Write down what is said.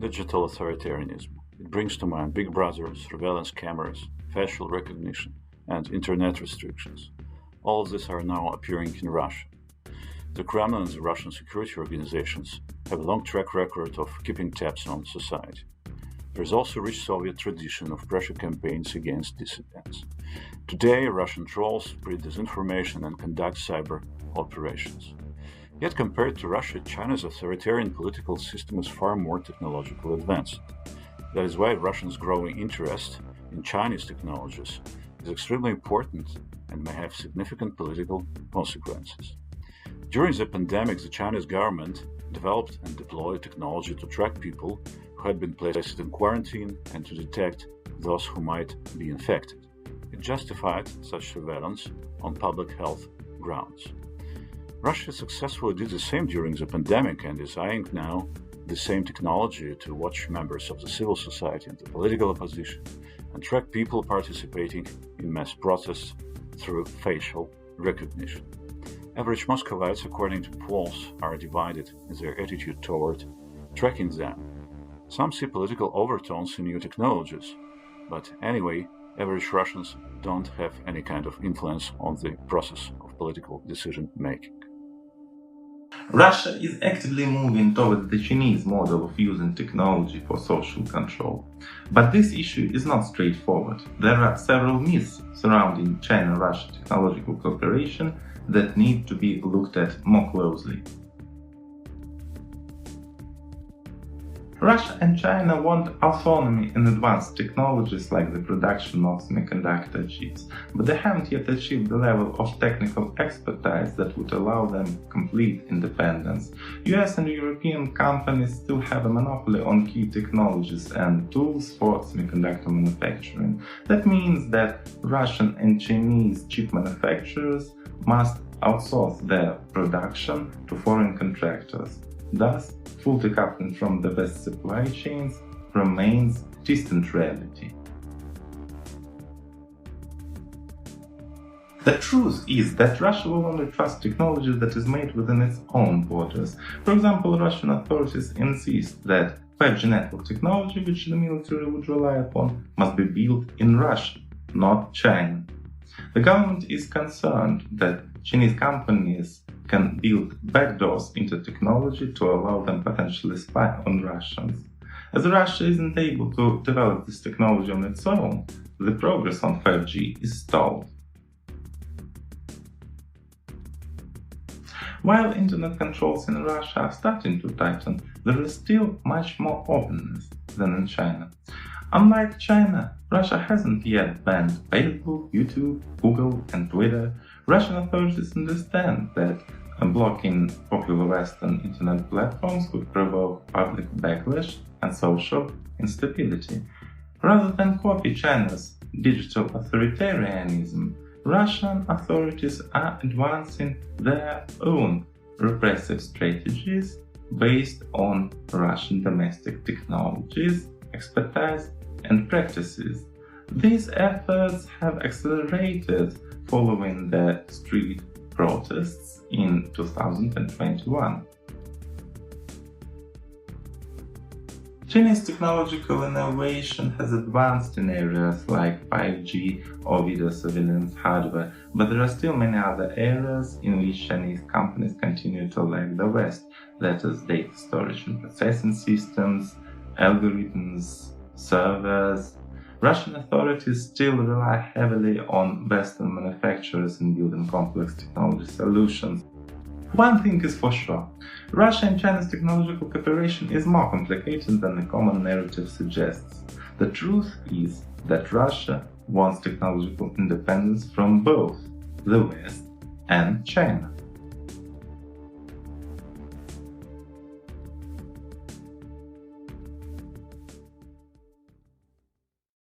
Digital authoritarianism. It brings to mind Big Brother, surveillance cameras, facial recognition, and internet restrictions. All of these are now appearing in Russia. The Kremlin and the Russian security organizations have a long track record of keeping tabs on society. There is also a rich Soviet tradition of pressure campaigns against dissidents. Today, Russian trolls spread disinformation and conduct cyber operations. Yet compared to Russia, China's authoritarian political system is far more technologically advanced. That is why Russians' growing interest in Chinese technologies is extremely important and may have significant political consequences. During the pandemic, the Chinese government developed and deployed technology to track people who had been placed in quarantine and to detect those who might be infected. It justified such surveillance on public health grounds. Russia successfully did the same during the pandemic and is eyeing now the same technology to watch members of the civil society and the political opposition and track people participating in mass protests through facial recognition. Average Moscovites, according to polls, are divided in their attitude toward tracking them. Some see political overtones in new technologies, but anyway, average Russians don't have any kind of influence on the process of political decision-making. Russia is actively moving towards the Chinese model of using technology for social control. But this issue is not straightforward. There are several myths surrounding China-Russia technological cooperation that need to be looked at more closely. Russia and China want autonomy in advanced technologies like the production of semiconductor chips, but they haven't yet achieved the level of technical expertise that would allow them complete independence. US and European companies still have a monopoly on key technologies and tools for semiconductor manufacturing. That means that Russian and Chinese chip manufacturers must outsource their production to foreign contractors. Thus, full decoupling from the West supply chains remains a distant reality. The truth is that Russia will only trust technology that is made within its own borders. For example, Russian authorities insist that 5G network technology, which the military would rely upon, must be built in Russia, not China. The government is concerned that Chinese companies can build backdoors into technology to allow them potentially spy on Russians. As Russia isn't able to develop this technology on its own, the progress on 5G is stalled. While internet controls in Russia are starting to tighten, there is still much more openness than in China. Unlike China, Russia hasn't yet banned Facebook, YouTube, Google, and Twitter. Russian authorities understand that blocking popular Western internet platforms could provoke public backlash and social instability. Rather than copy China's digital authoritarianism, Russian authorities are advancing their own repressive strategies based on Russian domestic technologies, expertise, and practices. These efforts have accelerated following the street protests in 2021. Chinese technological innovation has advanced in areas like 5G or video surveillance hardware, but there are still many other areas in which Chinese companies continue to lag the West, that is, data storage and processing systems, algorithms, servers. Russian authorities still rely heavily on Western manufacturers in building complex technology solutions. One thing is for sure, Russia and China's technological cooperation is more complicated than the common narrative suggests. The truth is that Russia wants technological independence from both the West and China.